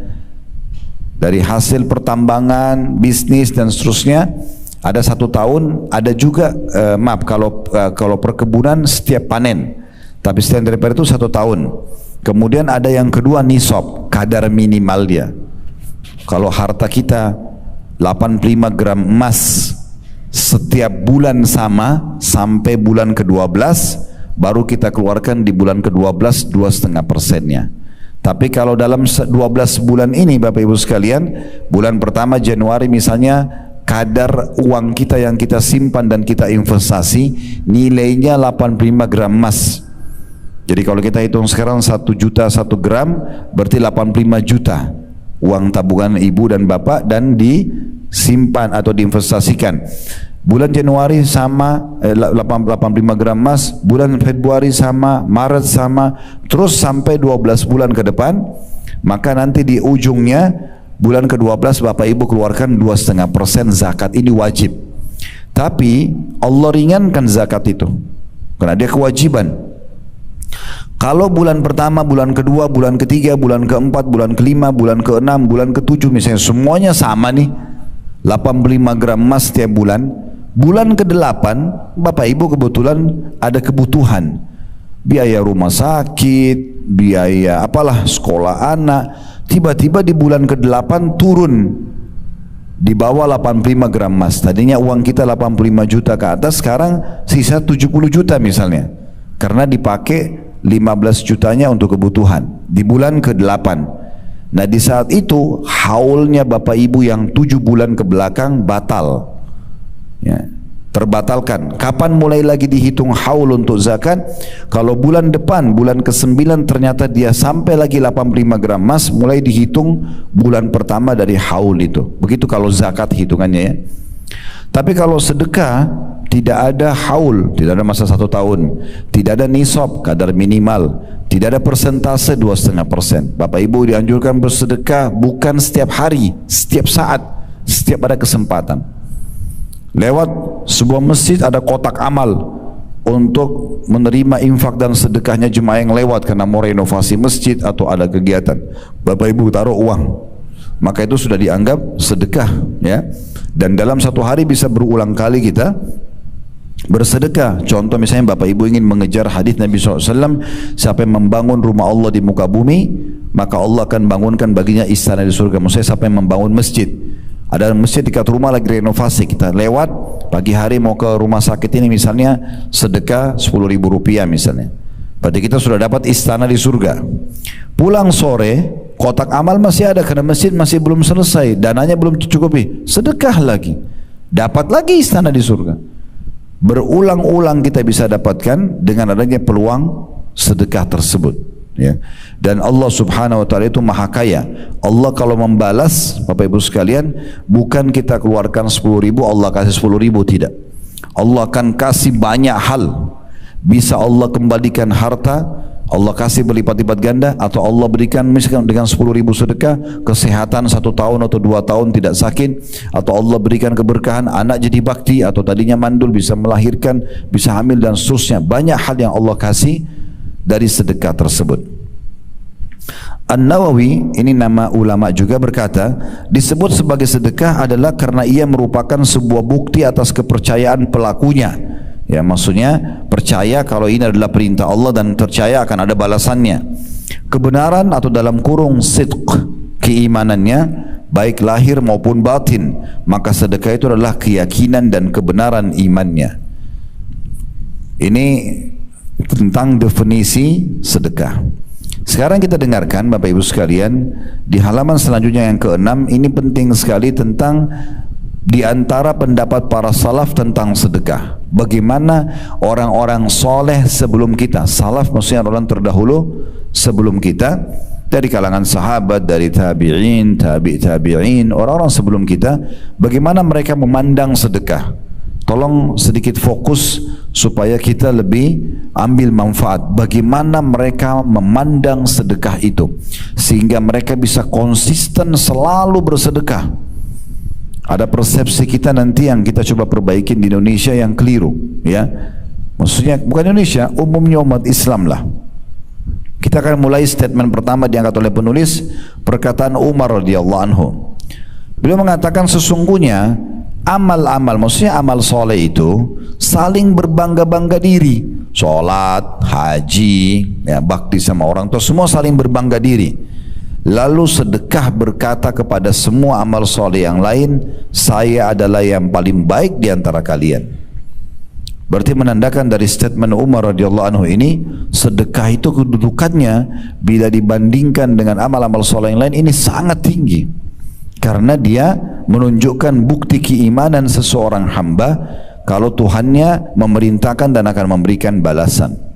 dari hasil pertambangan, bisnis dan seterusnya. Ada 1 tahun, ada juga kalau perkebunan setiap panen, tapi setiap daripada itu 1 tahun. Kemudian ada yang kedua nisab, kadar minimal dia. Kalau harta kita 85 gram emas setiap bulan sama sampai bulan ke-12, baru kita keluarkan di bulan ke-12 2,5%-nya. Tapi kalau dalam 12 bulan ini Bapak Ibu sekalian, bulan pertama Januari misalnya, kadar uang kita yang kita simpan dan kita investasi nilainya 85 gram emas. Jadi kalau kita hitung sekarang 1 juta 1 gram berarti 85 juta uang tabungan ibu dan bapak dan disimpan atau diinvestasikan. Bulan Januari sama 85 gram emas, bulan Februari sama, Maret sama, terus sampai 12 bulan ke depan, maka nanti di ujungnya bulan ke-12 Bapak Ibu keluarkan 2,5% zakat. Ini wajib. Tapi Allah ringankan zakat itu karena dia kewajiban. Kalau bulan pertama, bulan kedua, bulan ketiga, bulan keempat, bulan kelima, bulan keenam, bulan ketujuh misalnya semuanya sama nih 85 gram emas setiap bulan, bulan ke-8 Bapak Ibu kebetulan ada kebutuhan, biaya rumah sakit, biaya apalah sekolah anak, tiba-tiba di bulan ke-8 turun di bawah 85 gram emas. Tadinya uang kita 85 juta ke atas, sekarang sisa 70 juta misalnya, karena dipakai 15 jutanya untuk kebutuhan di bulan ke-8. Nah di saat itu haulnya Bapak Ibu yang 7 bulan ke belakang batal, ya, terbatalkan. Kapan mulai lagi dihitung haul untuk zakat? Kalau bulan depan, bulan ke-9 ternyata dia sampai lagi 85 gram emas, mulai dihitung bulan pertama dari haul itu. Begitu kalau zakat hitungannya, ya. Tapi kalau sedekah tidak ada haul, tidak ada masa 1 tahun, tidak ada nisab, kadar minimal, tidak ada persentase 2,5%. Bapak Ibu dianjurkan bersedekah bukan setiap hari, setiap saat, setiap ada kesempatan. Lewat sebuah masjid ada kotak amal untuk menerima infak dan sedekahnya jemaah yang lewat karena mau renovasi masjid atau ada kegiatan. Bapak Ibu taruh uang, maka itu sudah dianggap sedekah, ya. Dan dalam 1 hari bisa berulang kali kita bersedekah. Contoh misalnya Bapak Ibu ingin mengejar hadis Nabi SAW, siapa yang membangun rumah Allah di muka bumi, maka Allah akan bangunkan baginya istana di surga. Maksudnya siapa yang membangun masjid, ada masjid dekat rumah lagi renovasi, kita lewat pagi hari mau ke rumah sakit ini misalnya, sedekah 10.000 rupiah misalnya, berarti kita sudah dapat istana di surga. Pulang sore kotak amal masih ada karena masjid masih belum selesai, dananya belum cukupi, sedekah lagi, dapat lagi istana di surga. Berulang-ulang kita bisa dapatkan dengan adanya peluang sedekah tersebut, ya. Dan Allah Subhanahu wa taala itu maha kaya. Allah kalau membalas, Bapak Ibu sekalian, bukan kita keluarkan 10.000 Allah kasih 10.000, tidak. Allah akan kasih banyak hal. Bisa Allah kembalikan harta, Allah kasih berlipat-lipat ganda, atau Allah berikan misalkan dengan 10.000 sedekah, kesehatan 1 tahun atau 2 tahun tidak sakit, atau Allah berikan keberkahan, anak jadi bakti, atau tadinya mandul bisa melahirkan, bisa hamil dan seterusnya. Banyak hal yang Allah kasih dari sedekah tersebut. An-Nawawi, ini nama ulama juga, berkata disebut sebagai sedekah adalah karena ia merupakan sebuah bukti atas kepercayaan pelakunya. Ya, maksudnya percaya kalau ini adalah perintah Allah dan percaya akan ada balasannya. Kebenaran atau dalam kurung sidq, keimanannya baik lahir maupun batin, maka sedekah itu adalah keyakinan dan kebenaran imannya. Ini tentang definisi sedekah. Sekarang kita dengarkan Bapak Ibu sekalian di halaman selanjutnya yang ke-6, ini penting sekali tentang di antara pendapat para salaf tentang sedekah. Bagaimana orang-orang soleh sebelum kita, salaf maksudnya orang terdahulu sebelum kita, dari kalangan sahabat, dari tabi'in, tabi'in, orang-orang sebelum kita, bagaimana mereka memandang sedekah. Tolong sedikit fokus supaya kita lebih ambil manfaat. Bagaimana mereka memandang sedekah itu, sehingga mereka bisa konsisten selalu bersedekah. Ada persepsi kita nanti yang kita coba perbaikin di Indonesia yang keliru, ya. Maksudnya bukan Indonesia, umumnya umat Islam lah. Kita akan mulai statement pertama diangkat oleh penulis, perkataan Umar radhiyallahu anhu. Beliau mengatakan sesungguhnya amal-amal, maksudnya amal soleh itu saling berbangga-bangga diri. Sholat, haji, ya, bakti sama orang tua, semua saling berbangga diri. Lalu sedekah berkata kepada semua amal soleh yang lain, saya adalah yang paling baik di antara kalian. Berarti menandakan dari statement Umar radhiyallahu anhu ini, sedekah itu kedudukannya bila dibandingkan dengan amal-amal soleh yang lain ini sangat tinggi, karena dia menunjukkan bukti keimanan seseorang hamba kalau Tuhannya memerintahkan dan akan memberikan balasan.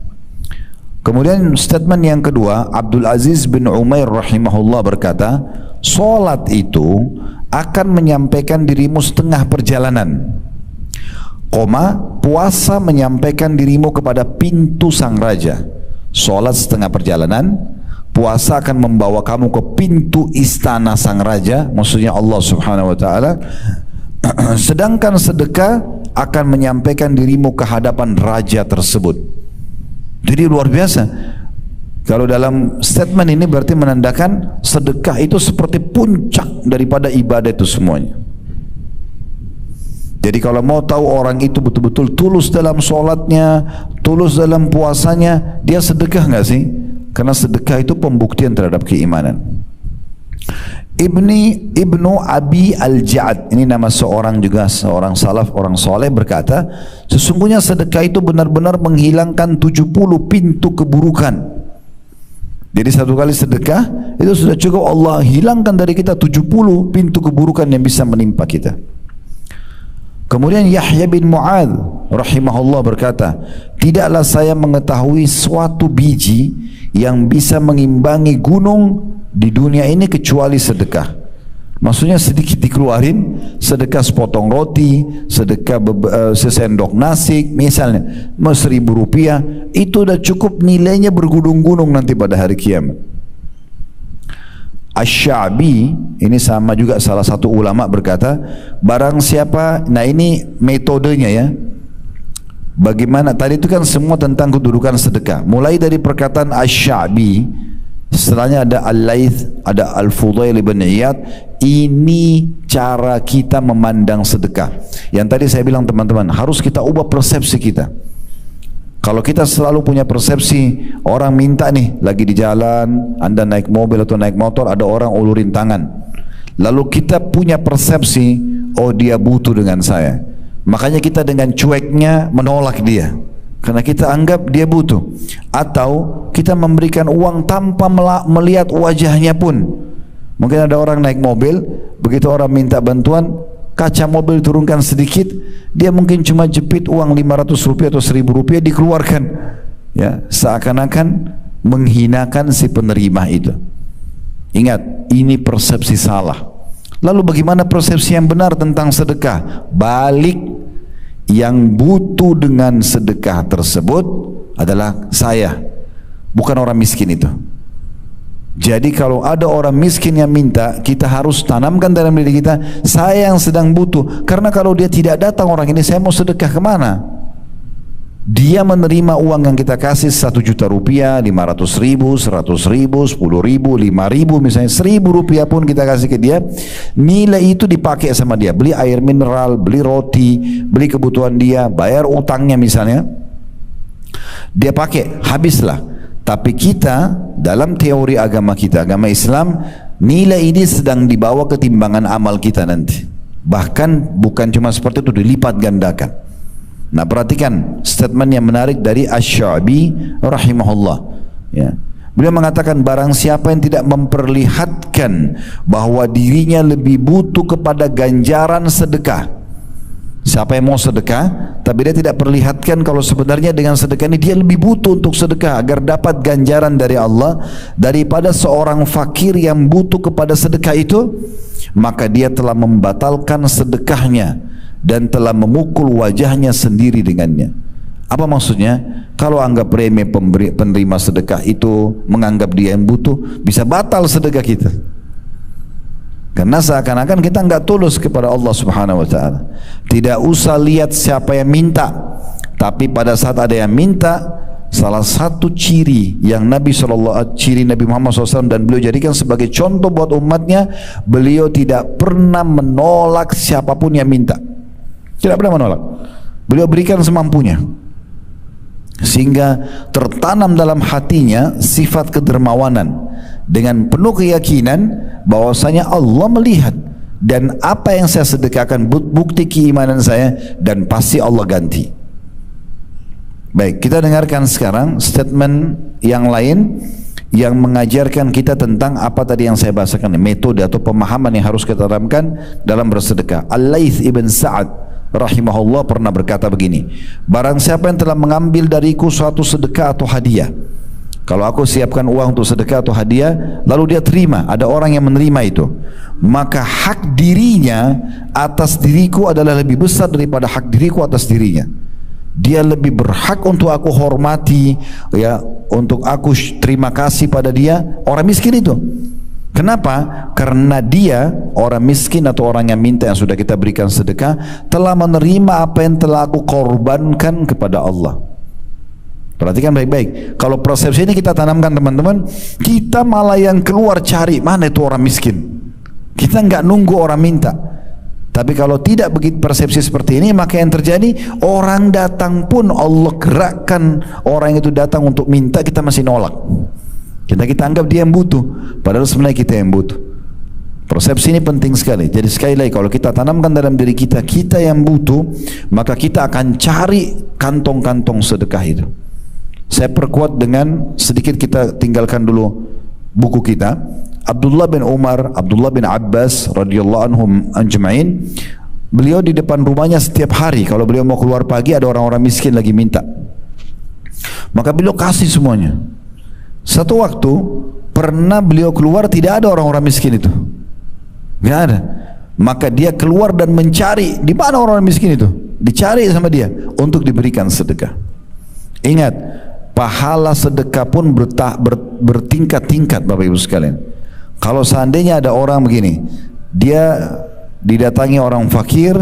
Kemudian statement yang kedua, Abdul Aziz bin Umair rahimahullah berkata, solat itu akan menyampaikan dirimu setengah perjalanan, puasa menyampaikan dirimu kepada pintu sang raja. Solat setengah perjalanan, puasa akan membawa kamu ke pintu istana sang raja, maksudnya Allah Subhanahu wa taala. Sedangkan sedekah akan menyampaikan dirimu ke hadapan raja tersebut. Jadi luar biasa. Kalau dalam statement ini berarti menandakan sedekah itu seperti puncak daripada ibadah itu semuanya. Jadi kalau mau tahu orang itu betul-betul tulus dalam sholatnya, tulus dalam puasanya, dia sedekah nggak sih? Karena sedekah itu pembuktian terhadap keimanan. Ibnu Abi Al-Ja'ad, ini nama seorang salaf, orang soleh, berkata sesungguhnya sedekah itu benar-benar menghilangkan 70 pintu keburukan. Jadi satu kali sedekah itu sudah cukup Allah hilangkan dari kita 70 pintu keburukan yang bisa menimpa kita. Kemudian Yahya bin Mu'adz rahimahullah berkata, tidaklah saya mengetahui suatu biji yang bisa mengimbangi gunung di dunia ini kecuali sedekah. Maksudnya sedikit dikeluarin, sedekah sepotong roti, sedekah sesendok nasi misalnya, 1.000 rupiah, itu udah cukup nilainya bergunung-gunung nanti pada hari kiamat. Asy-Sya'bi, ini sama juga salah satu ulama berkata, barang siapa, nah ini metodenya ya, bagaimana, tadi itu kan semua tentang kedudukan sedekah, mulai dari perkataan Asy-Sya'bi, setelahnya ada Al-Laits, ada Al-Fudail bin Iyad. Ini cara kita memandang sedekah. Yang tadi saya bilang teman-teman, harus kita ubah persepsi kita. Kalau kita selalu punya persepsi, orang minta nih, lagi di jalan, Anda naik mobil atau naik motor, ada orang ulurin tangan, lalu kita punya persepsi, oh dia butuh dengan saya, makanya kita dengan cueknya menolak dia, karena kita anggap dia butuh. Atau kita memberikan uang tanpa melihat wajahnya pun. Mungkin ada orang naik mobil, begitu orang minta bantuan, kaca mobil turunkan sedikit, dia mungkin cuma jepit uang 500 rupiah atau 1.000 rupiah dikeluarkan, ya, seakan-akan menghinakan si penerima itu. Ingat, ini persepsi salah. Lalu bagaimana persepsi yang benar tentang sedekah? Balik, yang butuh dengan sedekah tersebut adalah saya, bukan orang miskin itu. Jadi kalau ada orang miskin yang minta, kita harus tanamkan dalam diri kita, saya yang sedang butuh. Karena kalau dia tidak datang orang ini, saya mau sedekah kemana? Dia menerima uang yang kita kasih 1 juta rupiah, 500 ribu, 100 ribu, 10 ribu, 5 ribu, misalnya 1000 rupiah pun kita kasih ke dia, nilai itu dipakai sama dia, beli air mineral, beli roti, beli kebutuhan dia, bayar utangnya misalnya, dia pakai, habislah. Tapi kita dalam teori agama kita, agama Islam, nilai ini sedang dibawa ke timbangan amal kita nanti. Bahkan bukan cuma seperti itu, dilipat gandakan. Nah, perhatikan statement yang menarik dari Asy-Sya'bi rahimahullah. Ya. Beliau mengatakan, barang siapa yang tidak memperlihatkan bahwa dirinya lebih butuh kepada ganjaran sedekah. Siapa yang mau sedekah, tapi dia tidak perlihatkan kalau sebenarnya dengan sedekah ini dia lebih butuh untuk sedekah agar dapat ganjaran dari Allah daripada seorang fakir yang butuh kepada sedekah itu, maka dia telah membatalkan sedekahnya dan telah memukul wajahnya sendiri dengannya. Apa maksudnya? Kalau anggap remeh penerima sedekah itu, menganggap dia yang butuh, bisa batal sedekah kita. Karena seakan-akan kita enggak tulus kepada Allah Subhanahu wa taala. Tidak usah lihat siapa yang minta, tapi pada saat ada yang minta, salah satu ciri yang ciri Nabi Muhammad SAW dan beliau jadikan sebagai contoh buat umatnya, beliau tidak pernah menolak siapapun yang minta. Tidak pernah menolak. Beliau berikan semampunya. Sehingga tertanam dalam hatinya sifat kedermawanan dengan penuh keyakinan bahwasanya Allah melihat dan apa yang saya sedekahkan bukti keimanan saya dan pasti Allah ganti. Baik, kita dengarkan sekarang statement yang lain yang mengajarkan kita tentang apa tadi yang saya bahasakan, metode atau pemahaman yang harus kita tanamkan dalam bersedekah. Al-Laits ibn Sa'ad rahimahullah pernah berkata begini, barang siapa yang telah mengambil dariku suatu sedekah atau hadiah, kalau aku siapkan uang untuk sedekah atau hadiah, lalu dia terima, ada orang yang menerima itu, maka hak dirinya atas diriku adalah lebih besar daripada hak diriku atas dirinya. Dia lebih berhak untuk aku hormati, ya, untuk aku terima kasih pada dia, orang miskin itu. Kenapa? Karena dia, orang miskin atau orang yang minta yang sudah kita berikan sedekah, telah menerima apa yang telah aku korbankan kepada Allah. Perhatikan baik-baik. Kalau persepsi ini kita tanamkan teman-teman, kita malah yang keluar cari mana itu orang miskin. Kita nggak nunggu orang minta. Tapi kalau tidak begitu persepsi seperti ini, maka yang terjadi, orang datang pun Allah gerakkan orang itu datang untuk minta, kita masih nolak. Kita anggap dia yang butuh, padahal sebenarnya kita yang butuh. Persepsi ini penting sekali. Jadi sekali lagi, kalau kita tanamkan dalam diri kita, kita yang butuh, maka kita akan cari kantong-kantong sedekah itu. Saya perkuat dengan sedikit, kita tinggalkan dulu buku kita. Abdullah bin Umar, Abdullah bin Abbas radhiyallahu anhum ajma'in, beliau di depan rumahnya setiap hari kalau beliau mau keluar pagi ada orang-orang miskin lagi minta, maka beliau kasih semuanya. Satu waktu pernah beliau keluar, tidak ada orang-orang miskin itu, nggak ada. Maka dia keluar dan mencari di mana orang-orang miskin itu, dicari sama dia untuk diberikan sedekah. Ingat, pahala sedekah pun bertingkat-tingkat Bapak Ibu sekalian. Kalau seandainya ada orang begini, dia didatangi orang fakir,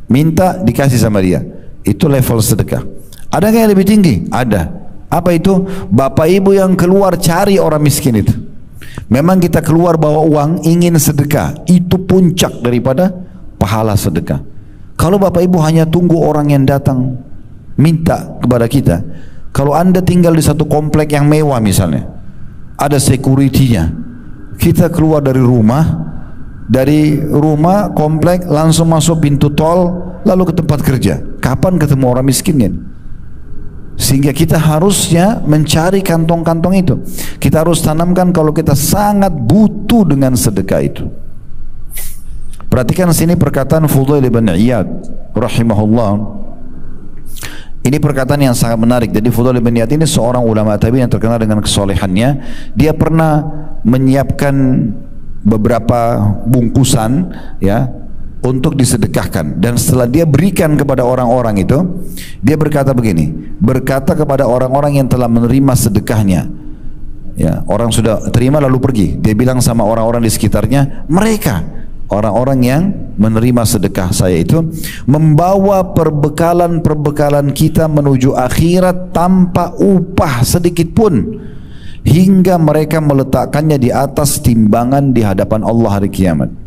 minta dikasih sama dia, itu level sedekah. Ada nggak yang lebih tinggi? Ada. Apa itu? Bapak Ibu yang keluar cari orang miskin itu. Memang kita keluar bawa uang, ingin sedekah, itu puncak daripada pahala sedekah. Kalau Bapak Ibu hanya tunggu orang yang datang minta kepada kita, kalau Anda tinggal di satu komplek yang mewah misalnya, ada security-nya, kita keluar dari rumah komplek langsung masuk pintu tol lalu ke tempat kerja, kapan ketemu orang miskinnya? Sehingga kita harusnya mencari kantong-kantong itu. Kita harus tanamkan kalau kita sangat butuh dengan sedekah itu. Perhatikan sini perkataan Fudail bin Iyad rahimahullah. Ini perkataan yang sangat menarik. Jadi Fudail bin Iyad ini seorang ulama tabi'in yang terkenal dengan kesolehannya. Dia pernah menyiapkan beberapa bungkusan ya untuk disedekahkan, dan setelah dia berikan kepada orang-orang itu, dia berkata begini, berkata kepada orang-orang yang telah menerima sedekahnya, ya, orang sudah terima lalu pergi, dia bilang sama orang-orang di sekitarnya, mereka orang-orang yang menerima sedekah saya itu membawa perbekalan kita menuju akhirat tanpa upah sedikit pun, hingga mereka meletakkannya di atas timbangan di hadapan Allah hari kiamat.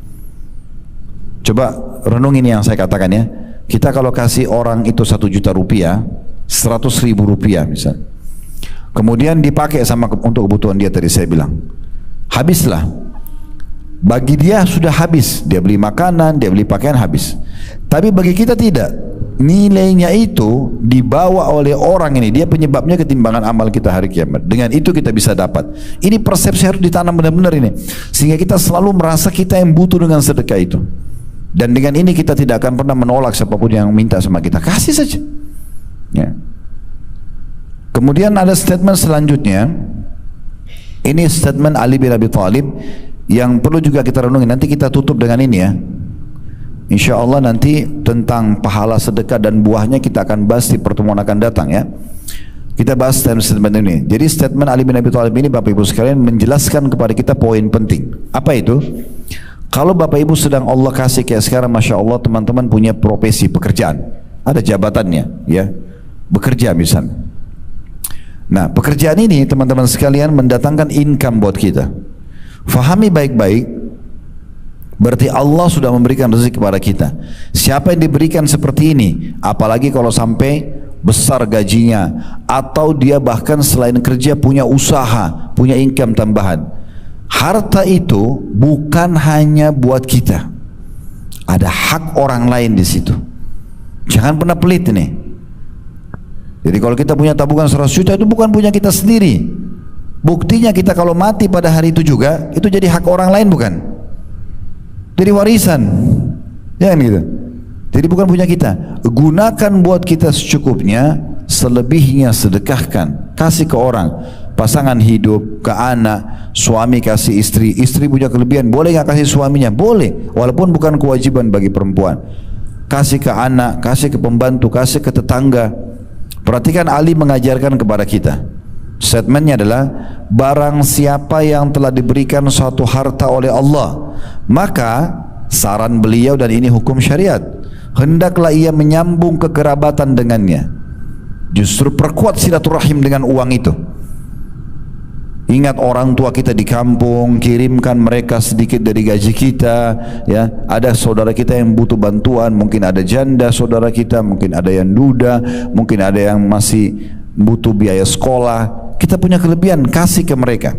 Coba renungin yang saya katakan ya. Kita kalau kasih orang itu 1 juta rupiah, 100.000 rupiah misal, kemudian dipakai untuk kebutuhan dia tadi saya bilang, habislah. Bagi dia sudah habis, dia beli makanan, dia beli pakaian, habis. Tapi bagi kita tidak. Nilainya itu dibawa oleh orang ini, dia penyebabnya ketimbangan amal kita hari kiamat. Dengan itu kita bisa dapat. Ini persepsi harus ditanam benar-benar ini, sehingga kita selalu merasa kita yang butuh dengan sedekah itu. Dan dengan ini kita tidak akan pernah menolak siapapun yang minta sama kita, kasih saja ya. Kemudian ada statement selanjutnya. Ini statement Ali bin Abi Thalib yang perlu juga kita renungi. Nanti kita tutup dengan ini ya, insya Allah nanti tentang pahala sedekah dan buahnya kita akan bahas di pertemuan akan datang ya. Kita bahas statement ini. Jadi statement Ali bin Abi Thalib ini Bapak Ibu sekalian menjelaskan kepada kita poin penting. Apa itu? Kalau Bapak Ibu sedang Allah kasih kayak sekarang, Masya Allah teman-teman punya profesi, pekerjaan, ada jabatannya ya, bekerja misalnya. Nah pekerjaan ini teman-teman sekalian mendatangkan income buat kita. Fahami baik-baik, berarti Allah sudah memberikan rezeki kepada kita. Siapa yang diberikan seperti ini, apalagi kalau sampai besar gajinya, atau dia bahkan selain kerja punya usaha, punya income tambahan, harta itu bukan hanya buat kita, ada hak orang lain di situ. Jangan pernah pelit ini. Jadi kalau kita punya tabungan 100 juta itu bukan punya kita sendiri. Buktinya kita kalau mati pada hari itu juga, itu jadi hak orang lain bukan? Jadi warisan. Jangan gitu. Jadi bukan punya kita. Gunakan buat kita secukupnya, selebihnya sedekahkan, kasih ke orang. Pasangan hidup, ke anak, suami kasih istri, istri punya kelebihan, boleh nggak kasih suaminya? Boleh, walaupun bukan kewajiban bagi perempuan. Kasih ke anak, kasih ke pembantu, kasih ke tetangga. Perhatikan Ali mengajarkan kepada kita. Statementnya adalah, barang siapa yang telah diberikan suatu harta oleh Allah, maka saran beliau, dan ini hukum syariat, hendaklah ia menyambung kekerabatan dengannya. Justru perkuat silaturahim dengan uang itu. Ingat orang tua kita di kampung, kirimkan mereka sedikit dari gaji kita ya. Ada saudara kita yang butuh bantuan, mungkin ada janda saudara kita, mungkin ada yang duda, mungkin ada yang masih butuh biaya sekolah. Kita punya kelebihan, kasih ke mereka.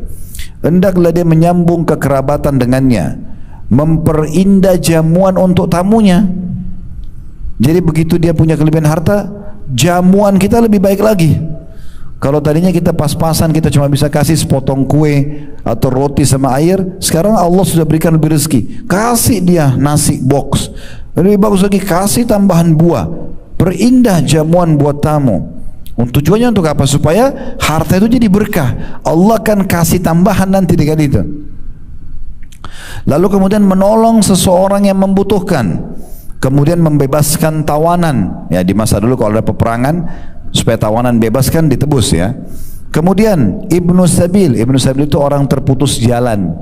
Hendaklah dia menyambung kekerabatan dengannya, memperindah jamuan untuk tamunya. Jadi begitu dia punya kelebihan harta, jamuan kita lebih baik lagi. Kalau tadinya kita pas-pasan, kita cuma bisa kasih sepotong kue atau roti sama air, sekarang Allah sudah berikan lebih rezeki, kasih dia nasi box, lebih bagus lagi kasih tambahan buah, perindah jamuan buat tamu. Tujuannya untuk apa? Supaya harta itu jadi berkah. Allah akan kasih tambahan nanti dengan itu. Lalu kemudian menolong seseorang yang membutuhkan, kemudian membebaskan tawanan ya. Di masa dulu kalau ada peperangan, supaya tawanan bebas kan ditebus ya. Kemudian Ibnu Sabil itu orang terputus jalan.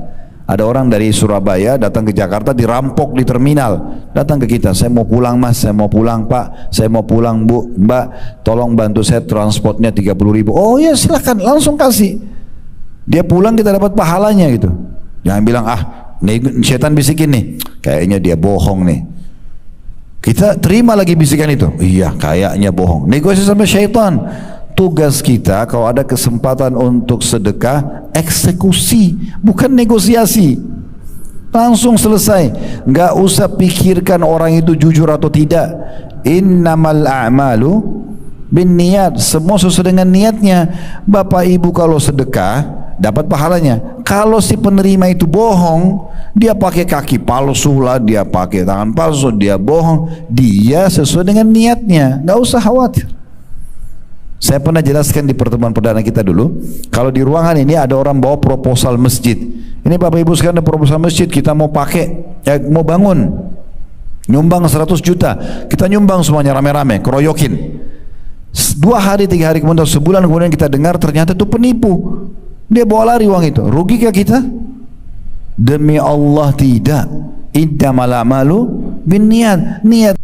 Ada orang dari Surabaya datang ke Jakarta, dirampok di terminal, datang ke kita, saya mau pulang mas, saya mau pulang pak, saya mau pulang bu, mbak, tolong bantu saya transportnya 30.000. Oh ya silakan, langsung kasih. Dia pulang, kita dapat pahalanya gitu. Jangan bilang setan bisikin nih, kayaknya dia bohong nih. Kita terima lagi bisikan itu, iya kayaknya bohong, negosiasi sama syaitan. Tugas kita kalau ada kesempatan untuk sedekah, eksekusi, bukan negosiasi. Langsung selesai, nggak usah pikirkan orang itu jujur atau tidak. Innamal a'malu bin niat, semua sesuai dengan niatnya. Bapak ibu kalau sedekah dapat pahalanya. Kalau si penerima itu bohong, dia pakai kaki palsu lah, dia pakai tangan palsu, dia bohong, dia sesuai dengan niatnya, nggak usah khawatir. Saya pernah jelaskan di pertemuan perdana kita dulu, kalau di ruangan ini ada orang bawa proposal masjid. Ini Bapak Ibu sekarang ada proposal masjid, kita mau pakai, mau bangun, nyumbang 100 juta, kita nyumbang semuanya rame-rame, keroyokin. 2 hari 3 hari kemudian, sebulan kemudian kita dengar ternyata itu penipu. Dia bawa lari uang itu. Rugikah kita? Demi Allah tidak. Innamal a'malu binniyat. Niat